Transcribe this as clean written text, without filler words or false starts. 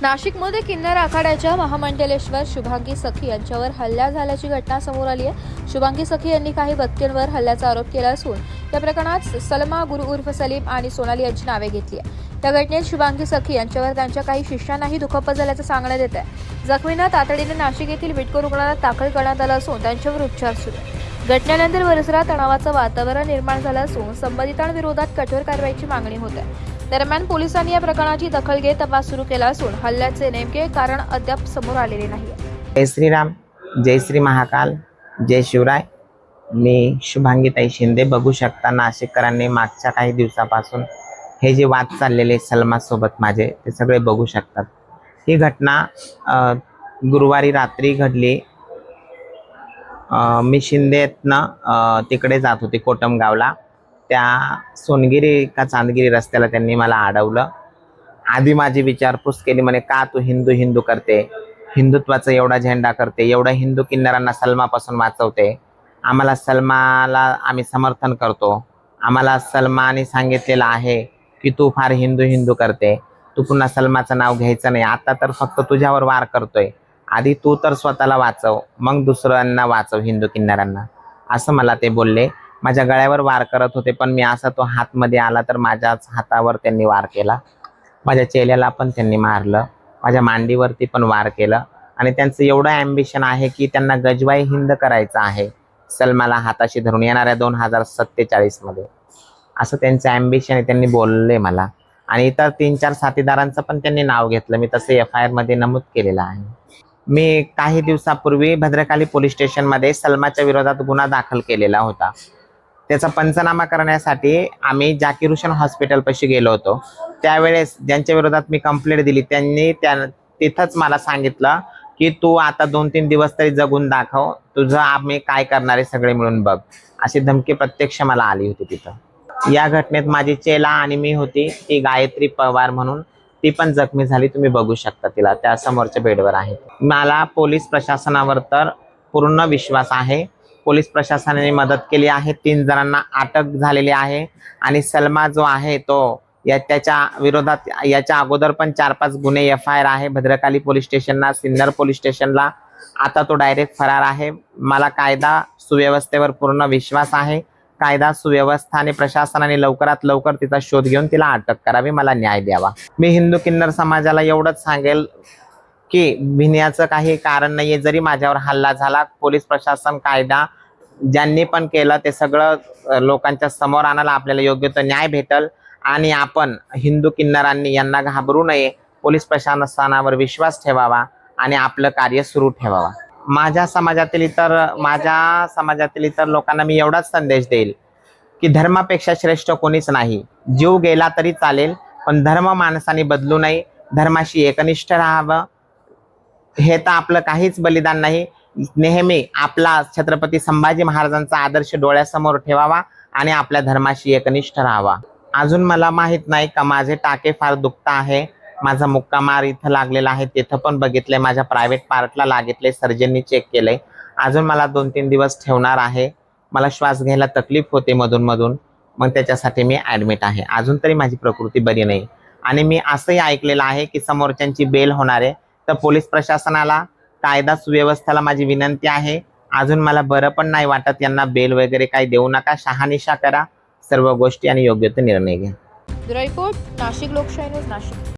नाशिकमध्ये किन्नर आखाड्याच्या महामंडलेश्वर शुभांगी सखी यांच्यावर हल्ला झाल्याची घटना समोर आली आहे। शुभांगी सखी यांनी काही व्यक्तींवर हल्ल्याचा आरोप केला असून या प्रकरणात सलमा गुरु उर्फ सलीम आणि सोनाली यांची नावे घेतली आहे। या घटनेत शुभांगी सखी यांच्यावर त्यांच्या काही शिष्यांनाही दुखापत झाल्याचं सांगण्यात येत आहे। जखमींना तातडीने नाशिक येथील विटको रुग्णालयात दाखल करण्यात आलं असून त्यांच्यावर उपचार सुरू आहेत। घटनेनंतर परिसरात तणावाचं वातावरण निर्माण झालं असून संबंधितांविरोधात कठोर कारवाईची मागणी होत आहे। दरम्यान पोलिसांनी या प्रकरणाची दखल घेत तपास सुरू केला असून हल्ल्याचे नेमके कारण अद्याप समोर आलेले नाही। जय श्रीराम, जय श्री महाकाल, जय शिवराय। मी शुभांगीताई शिंदे। बघू शकता नाशिककरांनी मागच्या काही दिवसापासून हे जे वाद चाललेले सलमा सोबत माझे ते सगळे बघू शकतात। ही घटना गुरुवारी रात्री घडली। मी शिंदेतनं तिकडे जात होते कोटमगावला। त्या सोनगिरी का चांदगिरी रस्त्याला त्यांनी मला अडवलं। आधी माझी विचारपूस केली, म्हणे का तू हिंदू हिंदू करते, हिंदुत्वाचा एवढा झेंडा करते, एवढा हिंदू किन्नरांना सलमापासून वाचवते, आम्हाला सलमाला आम्ही समर्थन करतो, आम्हाला सलमाने सांगितलेलं आहे की तू फार हिंदू हिंदू करते, तू पुन्हा सलमाचं नाव घ्यायचं नाही, आता तर फक्त तुझ्यावर वार करतोय, आधी तू तर स्वतःला वाचव मग दुसऱ्यांना वाचव हिंदू किन्नरांना, असं मला ते बोलले। माझ्या गळ्यावर वार करत होते, पण मी असा तो हातमध्ये आला तर माझ्याच हातावर त्यांनी वार केला, माझ्या चेहऱ्याला पण त्यांनी मारलं, माझ्या मांडीवरती पण वार केलं। आणि त्यांचं एवढं ॲम्बिशन आहे की त्यांना गजवाई हिंद करायचं आहे सलमाला हाताशी धरून येणाऱ्या 2047 मध्ये, असं त्यांचं ॲम्बिशन आहे। त्यांनी बोलले मला आणि इतर 3-4 साथीदारांचं पण त्यांनी नाव घेतलं, मी तसं FIR मध्ये नमूद केलेलं आहे। मी काही दिवसापूर्वी भद्रकाली पोलीस स्टेशनमध्ये सलमाच्या विरोधात गुन्हा दाखल केलेला होता। त्याचा पंचनामा करण्यासाठी आम्ही जाकीर हुसेन हॉस्पिटलपाशी गेलो होतो। त्यावेळेस ज्यांच्या विरोधात मी कंप्लेंट दिली त्यांनी तिथंच मला सांगितलं की तू आता 2-3 दिवस तरी जगून दाखव, तुझं आम्ही काय करणारे सगळे मिळून बघ, अशी धमकी प्रत्यक्ष मला आली होती तिथं। या घटनेत माझी चेला आणि मी होती, ती गायत्री पवार म्हणून, ती पण जखमी झाली, तुम्ही बघू शकता तिला, त्या समोरच्या बेडवर आहे। मला पोलीस प्रशासनावर तर पूर्ण विश्वास आहे। पोलीस प्रशासनाने मदत केली आहे, 3 जणांना अटक झालेली आहे आणि सलमा जो आहे तो त्याच्या विरोधात याच्या अगोदर पण 4-5 गुन्हे FIR आहे भद्रकाली पोलीस स्टेशनला, सिन्नर पोलीस स्टेशनला। आता तो डायरेक्ट फरार आहे। मला कायदा सुव्यवस्थेवर पूर्ण विश्वास आहे। कायदा सुव्यवस्था आणि प्रशासनाने लवकरात लवकर तिचा शोध घेऊन तिला अटक करावी, मला न्याय द्यावा। मी हिंदू किन्नर समाजाला एवढंच सांगेल की भिण्याचं काही कारण नाहीये। जरी माझ्यावर हल्ला झाला, पोलीस प्रशासन, कायदा ज्यांनी पण केलं ते सगळं लोकांच्या समोर आणायला आपल्याला योग्य तो न्याय भेटल आणि आपण हिंदू किन्नरांनी यांना घाबरू नये, पोलीस प्रशासनावर विश्वास ठेवावा आणि आपलं कार्य सुरू ठेवावा। माझ्या समाजातील इतर लोकांना मी एवढाच संदेश देईल की धर्मापेक्षा श्रेष्ठ कोणीच नाही। जीव गेला तरी चालेल, पण धर्म माणसाने बदलू नये, धर्माशी एकनिष्ठ राहावं। हे तर आपलं काहीच बलिदान नाही, नेहमी आपला छत्रपती संभाजी महाराजांचा आदर्श डोळ्यासमोर ठेवावा आणि आपल्या धर्माशी एकनिष्ठ राहावा। अजून मला माहित नाही का माझे टाके फार दुखत आहे, माझा मुक्कामार इथं लागलेला आहे, तिथं पण बघितलंय, माझ्या प्रायव्हेट पार्टला लागले, सर्जननी चेक केलंय। अजून मला 2-3 दिवस ठेवणार आहे। मला श्वास घ्यायला तकलीफ होते मधून मधून, मग त्याच्यासाठी मी ॲडमिट आहे। अजून तरी माझी प्रकृती बरी नाही। आणि मी असंही ऐकलेलं आहे की समोरच्यांची बेल होणार आहे, तर पोलीस प्रशासनाला, कायदा सुव्यवस्थेला माझी विनंती आहे, अजून मला बरं पण नाही वाटत, यांना बेल वगैरे काही देऊ नका, शहानिशा करा सर्व गोष्टी आणि योग्य तो निर्णय घ्या। ब्युरो रिपोर्ट, नाशिक लोकशाही न्यूज, नाशिक।